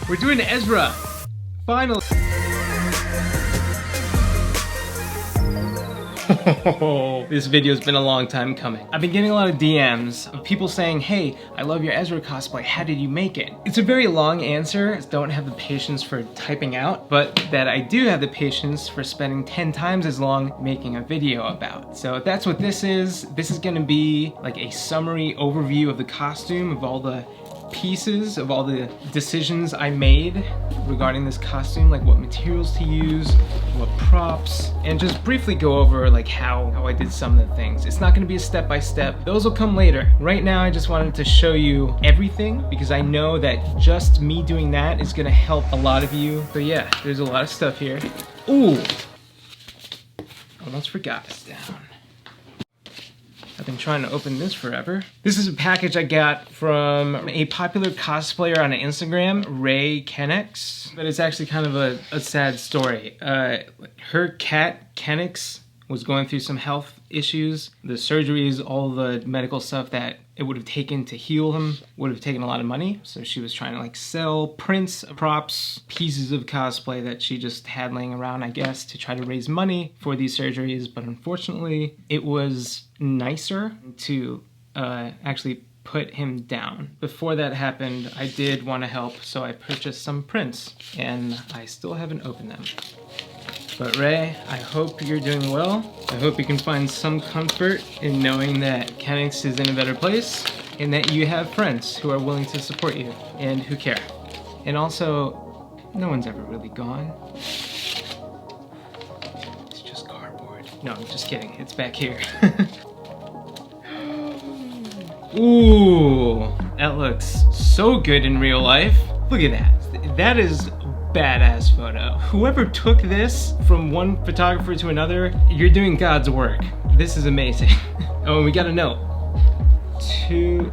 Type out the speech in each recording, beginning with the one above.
We're doing Ezra. Finally. This video's been a long time coming. I've been getting a lot of DMs of people saying, hey, I love your Ezra cosplay, how did you make it? It's a very long answer. I don't have the patience for typing out, but that I do have the patience for spending 10 times as long making a video about. So that's what this is. This is gonna be like a summary overview of the costume, of all the pieces, of all the decisions I made regarding this costume, like what materials to use, what props, and just briefly go over like how I did some of the things. It's not gonna be a step-by-step. Those will come later. Right now I just wanted to show you everything because I know that just me doing that is gonna help a lot of you. So yeah, there's a lot of stuff here. Ooh! Almost forgot this down. I've been trying to open this forever. This is a package I got from a popular cosplayer on Instagram, Rey Kennex. But it's actually kind of a sad story. Her cat, Kennex, was going through some health issues. The surgeries, all the medical stuff that it would have taken to heal him would have taken a lot of money. So she was trying to like sell prints, props, pieces of cosplay that she just had laying around, I guess, to try to raise money for these surgeries. But unfortunately, it was nicer to actually put him down. Before that happened, I did want to help, so I purchased some prints, and I still haven't opened them. But Rey, I hope you're doing well. I hope you can find some comfort in knowing that Kennex is in a better place and that you have friends who are willing to support you and who care. And also, no one's ever really gone. It's just cardboard. No, I'm just kidding. It's back here. Ooh, that looks so good in real life. Look at that. That is badass photo. Whoever took this from one photographer to another, you're doing God's work. This is amazing. Oh, and we got a note. To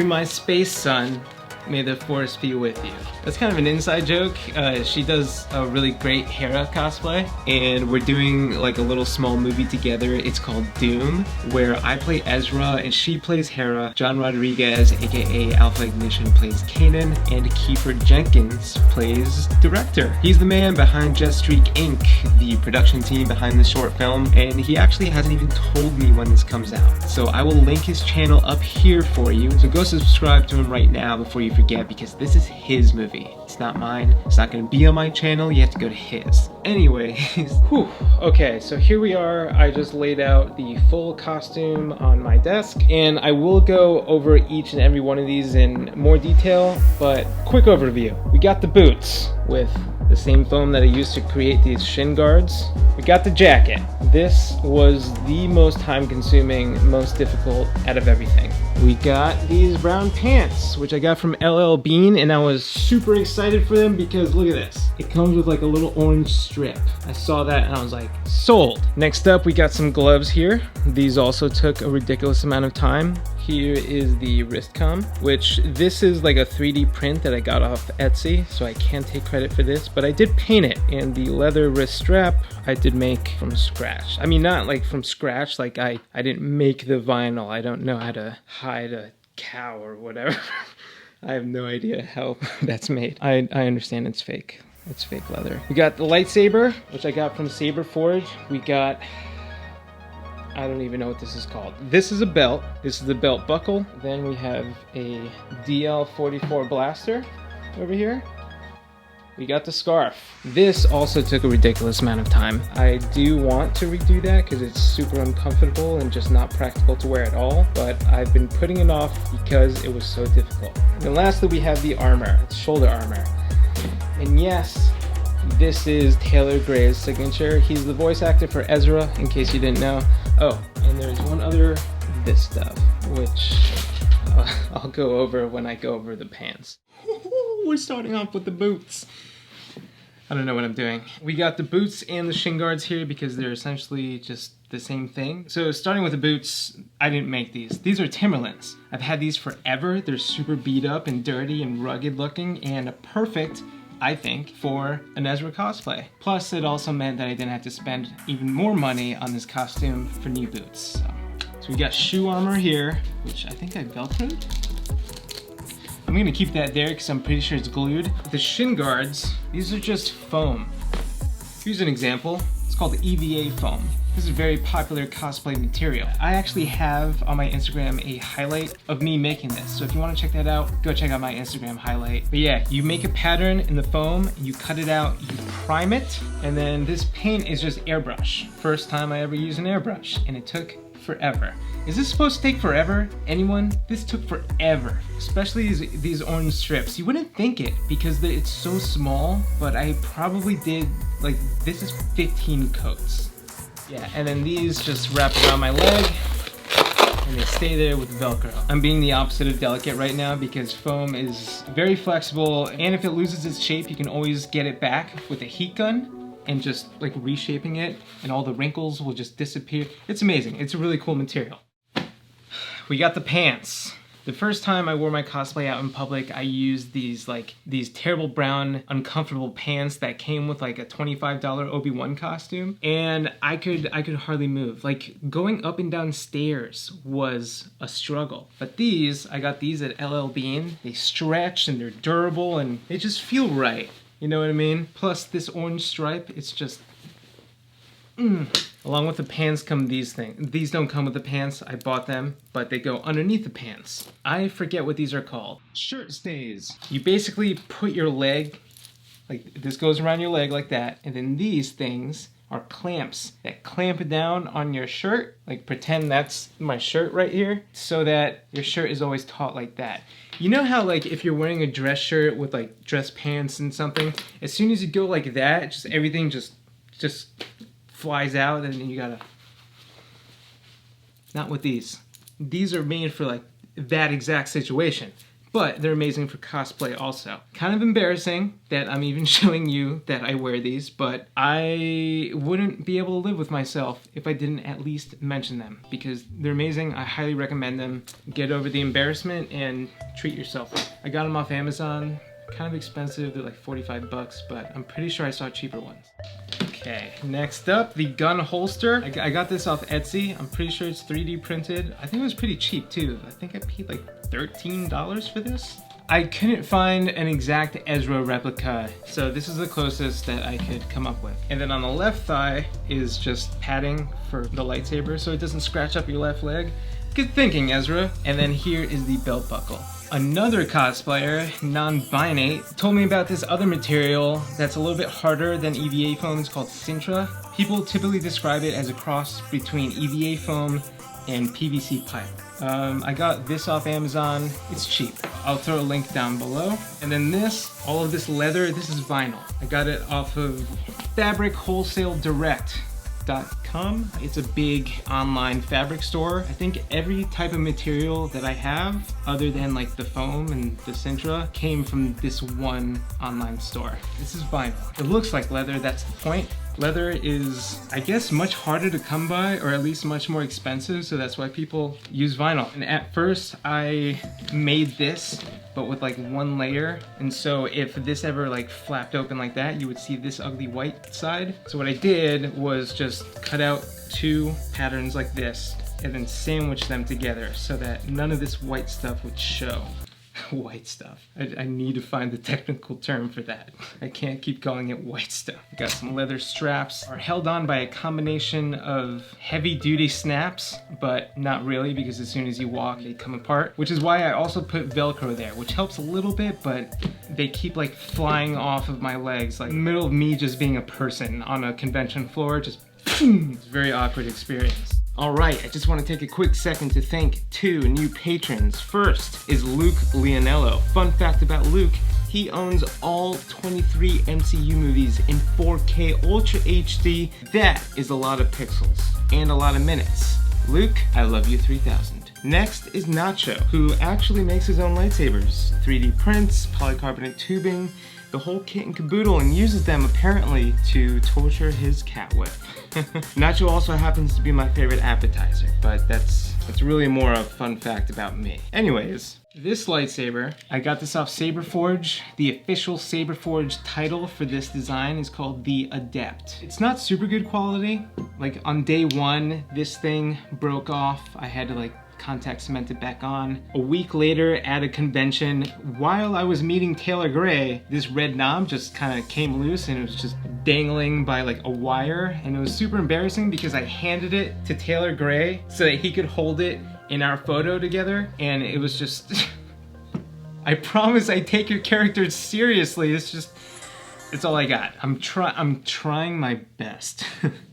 my space son, may the force be with you. That's kind of an inside joke. She does a really great Hera cosplay, and we're doing like a little small movie together. It's called Doom, where I play Ezra and she plays Hera. John Rodriguez, aka Alpha Ignition, plays Kanan, and Kiefer Jenkins plays director. He's the man behind Jet Streak Inc., the production team behind the short film, and he actually hasn't even told me when this comes out. So I will link his channel up here for you. So go subscribe to him right now before you forget, because this is his movie. It's not mine. It's not gonna be on my channel. You have to go to his. Anyways, whew. Okay, so here we are. I just laid out the full costume on my desk, and I will go over each and every one of these in more detail, but quick overview. We got the boots with the same foam that I used to create these shin guards. We got the jacket. This was the most time-consuming, most difficult out of everything. We got these brown pants, which I got from LL Bean, and I was super excited for them because look at this. It comes with like a little orange strip. I saw that and I was like, sold. Next up, we got some gloves here. These also took a ridiculous amount of time. Here is the wrist com, which this is like a 3D print that I got off Etsy, so I can't take credit for this, but I did paint it. And the leather wrist strap, I did make from scratch. I mean, not like from scratch, like I didn't make the vinyl. I don't know how to hide a cow or whatever. I have no idea how that's made. I understand it's fake. It's fake leather. We got the lightsaber, which I got from Saber Forge. We got, I don't even know what this is called. This is a belt. This is the belt buckle. Then we have a DL44 blaster over here. We got the scarf. This also took a ridiculous amount of time. I do want to redo that because it's super uncomfortable and just not practical to wear at all, but I've been putting it off because it was so difficult. And then lastly, we have the armor. It's shoulder armor. And yes, this is Taylor Gray's signature. He's the voice actor for Ezra, in case you didn't know. Oh, and there's one other, this stuff, which I'll go over when I go over the pants. We're starting off with the boots. I don't know what I'm doing. We got the boots and the shin guards here because they're essentially just the same thing. So starting with the boots, I didn't make these. These are Timberlands. I've had these forever. They're super beat up and dirty and rugged looking and perfect, I think, for an Ezra cosplay. Plus, it also meant that I didn't have to spend even more money on this costume for new boots. So we got shoe armor here, which I think I Velcroed. I'm gonna keep that there because I'm pretty sure it's glued. The shin guards, these are just foam. Here's an example. It's called the EVA foam. This is a very popular cosplay material. I actually have on my Instagram a highlight of me making this. So if you want to check that out, go check out my Instagram highlight. But yeah, you make a pattern in the foam, you cut it out, you prime it, and then this paint is just airbrush. First time I ever used an airbrush, and it took forever. Is this supposed to take forever? Anyone? This took forever, especially these orange strips. You wouldn't think it because it's so small, but I probably did, like, this is 15 coats. Yeah, and then these just wrap around my leg and they stay there with Velcro. I'm being the opposite of delicate right now because foam is very flexible, and if it loses its shape, you can always get it back with a heat gun and just like reshaping it, and all the wrinkles will just disappear. It's amazing. It's a really cool material. We got the pants. The first time I wore my cosplay out in public, I used these terrible brown, uncomfortable pants that came with like a $25 Obi-Wan costume, and I could hardly move. Like, going up and down stairs was a struggle. But these, I got these at LL Bean. They stretch and they're durable and they just feel right. You know what I mean? Plus this orange stripe, it's just, Along with the pants come these things. These don't come with the pants, I bought them, but they go underneath the pants. I forget what these are called. Shirt stays. You basically put your leg, like this goes around your leg like that, and then these things are clamps that clamp it down on your shirt. Like, pretend that's my shirt right here, so that your shirt is always taut like that. You know how, like, if you're wearing a dress shirt with like dress pants and something, as soon as you go like that, just everything just flies out, and then you gotta... Not with these. These are made for like that exact situation, but they're amazing for cosplay also. Kind of embarrassing that I'm even showing you that I wear these, but I wouldn't be able to live with myself if I didn't at least mention them, because they're amazing. I highly recommend them. Get over the embarrassment and treat yourself. I got them off Amazon. Kind of expensive, they're like 45 bucks, but I'm pretty sure I saw cheaper ones. Okay, next up, the gun holster. I got this off Etsy. I'm pretty sure it's 3D printed. I think it was pretty cheap too. I think I paid like $13 for this. I couldn't find an exact Ezra replica, so this is the closest that I could come up with. And then on the left thigh is just padding for the lightsaber so it doesn't scratch up your left leg. Good thinking, Ezra. And then here is the belt buckle. Another cosplayer, non-binate, told me about this other material that's a little bit harder than EVA foam. It's called Sintra. People typically describe it as a cross between EVA foam and PVC pipe. I got this off Amazon. It's cheap. I'll throw a link down below. And then this, all of this leather, this is vinyl. I got it off of fabricwholesaledirect.com. It's a big online fabric store. I think every type of material that I have, other than like the foam and the Sintra, came from this one online store. This is vinyl. It looks like leather, that's the point. Leather is, I guess, much harder to come by, or at least much more expensive, so that's why people use vinyl. And at first, I made this, but with like one layer, and so if this ever like flapped open like that, you would see this ugly white side. So what I did was just cut out two patterns like this, and then sandwich them together so that none of this white stuff would show. White stuff. I need to find the technical term for that. I can't keep calling it white stuff. Got some leather straps. Are held on by a combination of heavy-duty snaps, but not really, because as soon as you walk, they come apart. Which is why I also put Velcro there, which helps a little bit, but they keep like flying off of my legs, like in the middle of me just being a person on a convention floor, just it's a very awkward experience. Alright, I just want to take a quick second to thank two new patrons. First is Luke Leonello. Fun fact about Luke, he owns all 23 MCU movies in 4K Ultra HD. That is a lot of pixels and a lot of minutes. Luke, I love you 3000. Next is Nacho, who actually makes his own lightsabers. 3D prints, polycarbonate tubing, the whole kit and caboodle, and uses them apparently to torture his cat with. Nacho also happens to be my favorite appetizer, but that's really more a fun fact about me. Anyways, this lightsaber, I got this off Saberforge. The official Saberforge title for this design is called the Adept. It's not super good quality. Like on day one, this thing broke off. I had to like contact cemented back on. A week later at a convention, while I was meeting Taylor Gray, this red knob just kind of came loose and it was just dangling by like a wire, and it was super embarrassing because I handed it to Taylor Gray so that he could hold it in our photo together, and it was just I promise I take your characters seriously. It's all I got. I'm trying my best.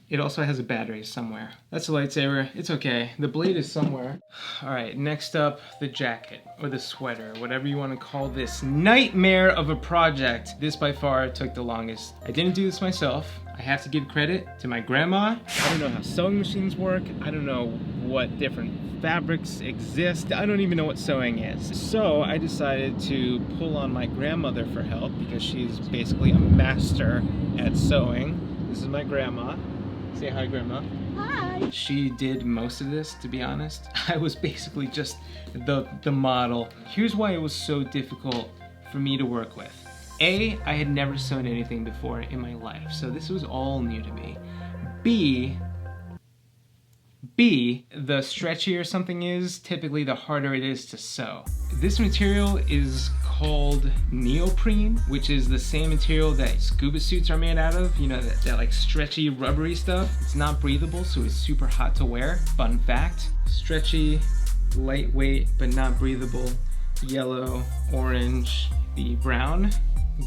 It also has a battery somewhere. That's a lightsaber. It's okay. The blade is somewhere. All right, next up, the jacket or the sweater, whatever you want to call this nightmare of a project. This by far took the longest. I didn't do this myself. I have to give credit to my grandma. I don't know how sewing machines work. I don't know what different fabrics exist. I don't even know what sewing is. So I decided to pull on my grandmother for help because she's basically a master at sewing. This is my grandma. Say hi, Grandma. Hi. She did most of this, to be honest. I was basically just the model. Here's why it was so difficult for me to work with. A, I had never sewn anything before in my life, so this was all new to me. B, the stretchier something is, typically the harder it is to sew. This material is called neoprene, which is the same material that scuba suits are made out of. You know, that like stretchy, rubbery stuff. It's not breathable, so it's super hot to wear. Fun fact, stretchy, lightweight, but not breathable. Yellow, orange, the brown.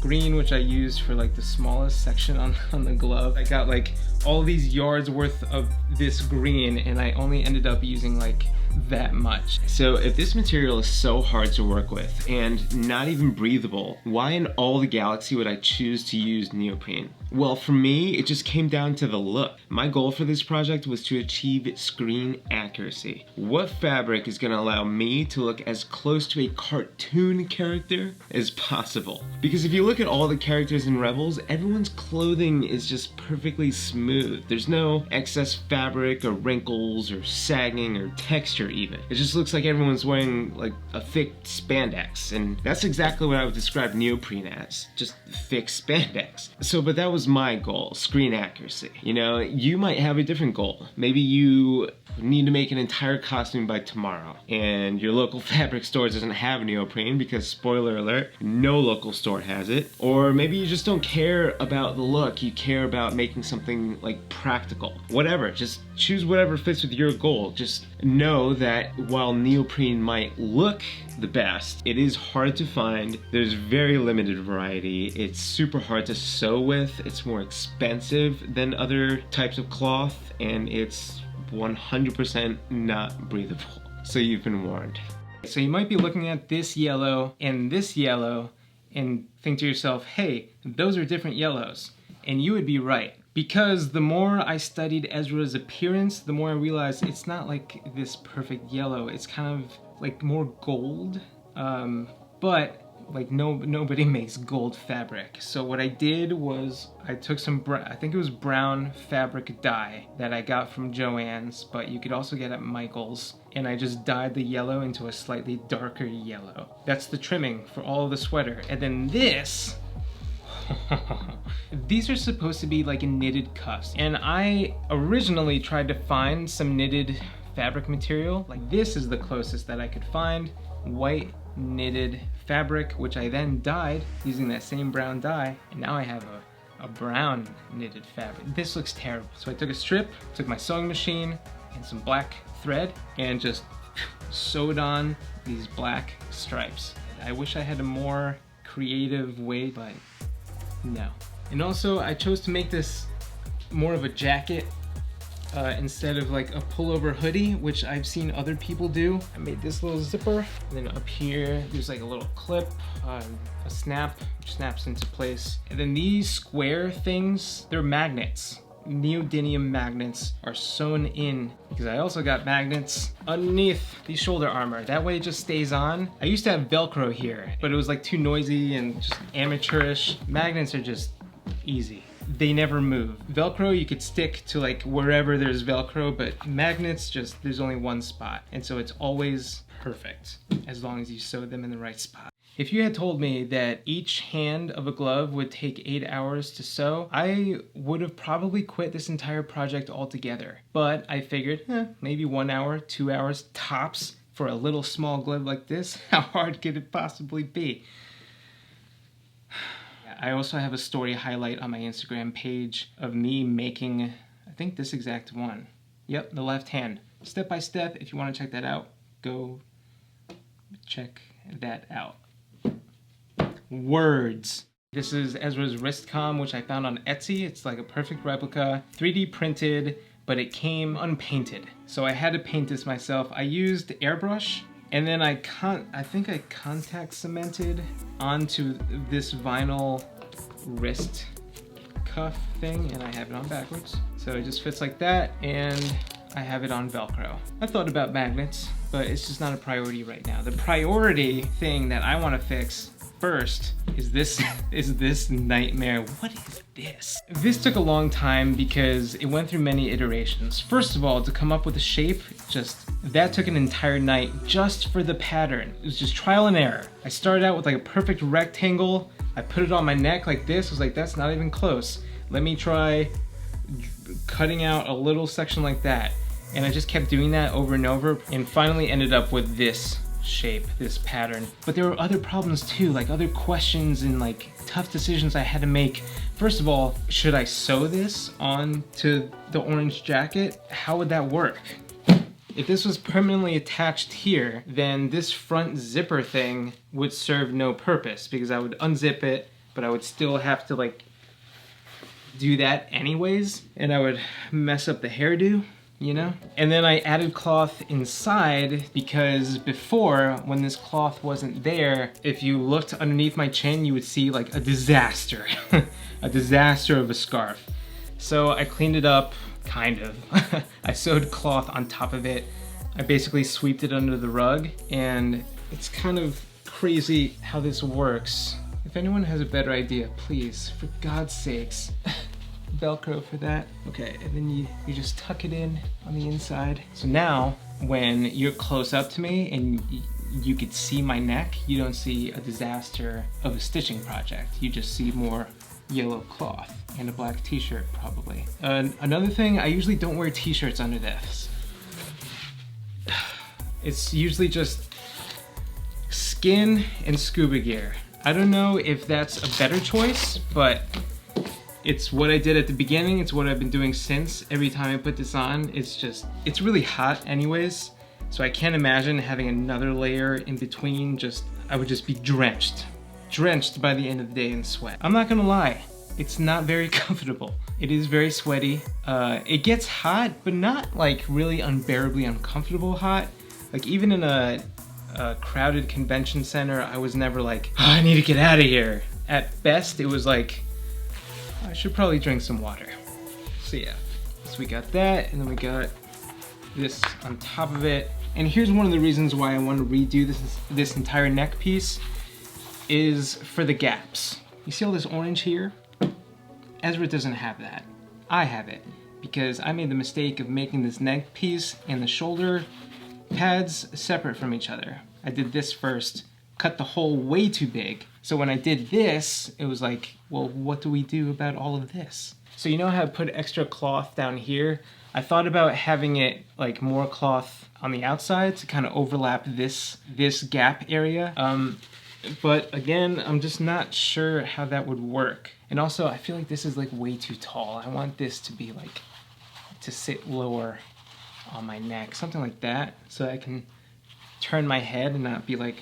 Green, which I used for like the smallest section on the glove. I got like all these yards worth of this green and I only ended up using like that much. So if this material is so hard to work with and not even breathable, why in all the galaxy would I choose to use neoprene? Well, for me, it just came down to the look. My goal for this project was to achieve screen accuracy. What fabric is gonna allow me to look as close to a cartoon character as possible? Because if you look at all the characters in Rebels, everyone's clothing is just perfectly smooth. There's no excess fabric or wrinkles or sagging or texture even. It just looks like everyone's wearing like a thick spandex, and that's exactly what I would describe neoprene as, just thick spandex. So, but that was my goal, screen accuracy. You know, you might have a different goal. Maybe you need to make an entire costume by tomorrow, and your local fabric store doesn't have neoprene because, spoiler alert, no local store has it. Or maybe you just don't care about the look, you care about making something like practical. Whatever, just choose whatever fits with your goal. Just know that while neoprene might look the best, it is hard to find. There's very limited variety. It's super hard to sew with. It's more expensive than other types of cloth, and it's 100% not breathable. So you've been warned. So you might be looking at this yellow and think to yourself, hey, those are different yellows. And you would be right. Because the more I studied Ezra's appearance, the more I realized it's not like this perfect yellow. It's kind of like more gold, but like nobody makes gold fabric. So what I did was I took some, I think it was brown fabric dye that I got from Joann's, but you could also get at Michael's, and I just dyed the yellow into a slightly darker yellow. That's the trimming for all of the sweater. And then this, these are supposed to be like knitted cuffs, and I originally tried to find some knitted fabric material. Like this is the closest that I could find, white knitted fabric, which I then dyed using that same brown dye, and now I have a brown knitted fabric. This looks terrible. So I took a strip, took my sewing machine and some black thread and just sewed on these black stripes. I wish I had a more creative way, but no. And also I chose to make this more of a jacket instead of like a pullover hoodie, which I've seen other people do. I made this little zipper, and then up here there's like a little clip, a snap, which snaps into place. And then these square things, they're magnets. Neodymium magnets are sewn in, because I also got magnets underneath the shoulder armor. That way it just stays on. I used to have Velcro here, but it was like too noisy and just amateurish. Magnets are just easy. They never move. Velcro you could stick to like wherever there's Velcro, but magnets there's only one spot. And so it's always perfect as long as you sew them in the right spot. If you had told me that each hand of a glove would take 8 hours to sew, I would have probably quit this entire project altogether. But I figured, maybe 1 hour, 2 hours tops for a little small glove like this. How hard could it possibly be? I also have a story highlight on my Instagram page of me making, I think this exact one. Yep, the left hand. Step by step, if you want to check that out, go check that out. Words. This is Ezra's wrist comm, which I found on Etsy. It's like a perfect replica, 3D printed, but it came unpainted. So I had to paint this myself. I used airbrush, and then I think I contact cemented onto this vinyl wrist cuff thing, and I have it on backwards. So it just fits like that, and I have it on Velcro. I thought about magnets, but it's just not a priority right now. The priority thing that I want to fix first is this nightmare. What is this? This took a long time because it went through many iterations. First of all, to come up with a shape, that took an entire night just for the pattern. It was just trial and error. I started out with like a perfect rectangle. I put it on my neck like this. I was like, that's not even close. Let me try cutting out a little section like that. And I just kept doing that over and over, and finally ended up with this shape, this pattern. But there were other problems too, like other questions and like tough decisions I had to make. First of all, should I sew this onto the orange jacket? How would that work? If this was permanently attached here, then this front zipper thing would serve no purpose, because I would unzip it, but I would still have to like do that anyways, and I would mess up the hairdo, you know? And then I added cloth inside because before, when this cloth wasn't there, if you looked underneath my chin, you would see like a disaster, a disaster of a scarf. So I cleaned it up, kind of. I sewed cloth on top of it. I basically sweeped it under the rug, and it's kind of crazy how this works. If anyone has a better idea, please, for God's sakes, Velcro for that. Okay, and then you just tuck it in on the inside. So now, when you're close up to me and you could see my neck, you don't see a disaster of a stitching project. You just see more yellow cloth and a black t-shirt, probably. Another thing, I usually don't wear t-shirts under this. It's usually just skin and scuba gear. I don't know if that's a better choice, but it's what I did at the beginning. It's what I've been doing since. Every time I put this on, it's really hot anyways. So I can't imagine having another layer in between. I would just be drenched by the end of the day in sweat. I'm not gonna lie, it's not very comfortable. It is very sweaty. It gets hot, but not like really unbearably uncomfortable hot. Like even in a crowded convention center, I was never like, oh, I need to get out of here. At best, it was like, I should probably drink some water. So yeah, so we got that, and then we got this on top of it. And here's one of the reasons why I want to redo this entire neck piece, is for the gaps. You see all this orange here? Ezra doesn't have that. I have it, because I made the mistake of making this neck piece and the shoulder pads separate from each other. I did this first, cut the hole way too big. So when I did this, it was like, well, what do we do about all of this? So you know how I put extra cloth down here? I thought about having it like more cloth on the outside to kind of overlap this gap area. But again, I'm just not sure how that would work. And also, I feel like this is like way too tall. I want this to be like, to sit lower on my neck, something like that, so I can turn my head and not be like,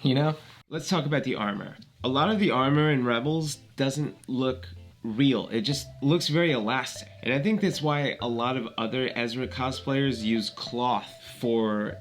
you know? Let's talk about the armor. A lot of the armor in Rebels doesn't look real. It just looks very elastic. And I think that's why a lot of other Ezra cosplayers use cloth for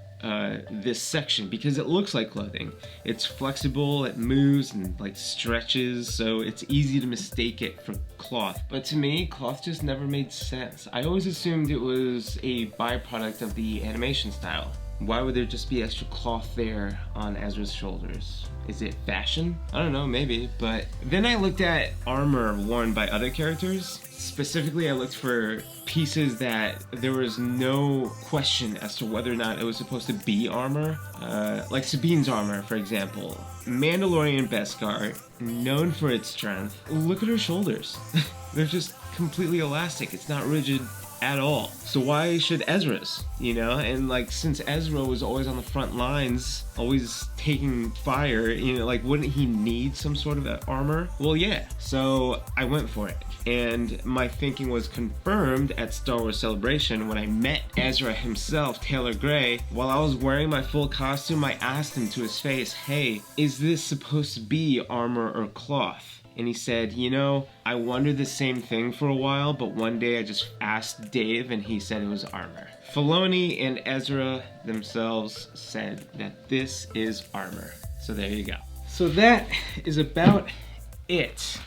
this section, because it looks like clothing. It's flexible, it moves and like stretches, so it's easy to mistake it for cloth. But to me, cloth just never made sense. I always assumed it was a byproduct of the animation style. Why would there just be extra cloth there on Ezra's shoulders? Is it fashion? I don't know, maybe. But then I looked at armor worn by other characters. Specifically, I looked for pieces that there was no question as to whether or not it was supposed to be armor. Like Sabine's armor, for example. Mandalorian Beskar, known for its strength. Look at her shoulders. They're just completely elastic. It's not rigid at all. So why should Ezra's, you know? And like, since Ezra was always on the front lines, always taking fire, you know, like, wouldn't he need some sort of armor? Well, yeah. So I went for it. And my thinking was confirmed at Star Wars Celebration when I met Ezra himself, Taylor Gray. While I was wearing my full costume, I asked him to his face, hey, is this supposed to be armor or cloth? And he said, you know, I wondered the same thing for a while, but one day I just asked Dave and he said it was armor. Filoni and Ezra themselves said that this is armor. So there you go. So that is about it.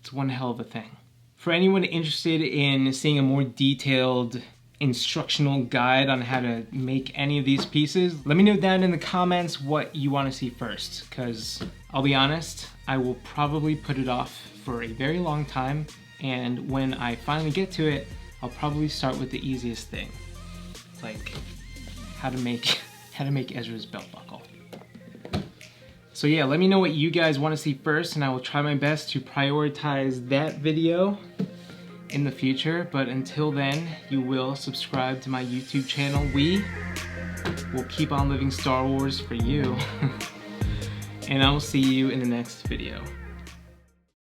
It's one hell of a thing. For anyone interested in seeing a more detailed instructional guide on how to make any of these pieces, let me know down in the comments what you want to see first, because I'll be honest, I will probably put it off for a very long time, and when I finally get to it, I'll probably start with the easiest thing, like how to make Ezra's belt buckle. So yeah, let me know what you guys want to see first, and I will try my best to prioritize that video in the future. But until then, you will subscribe to my YouTube channel. We will keep on living Star Wars for you. And I will see you in the next video.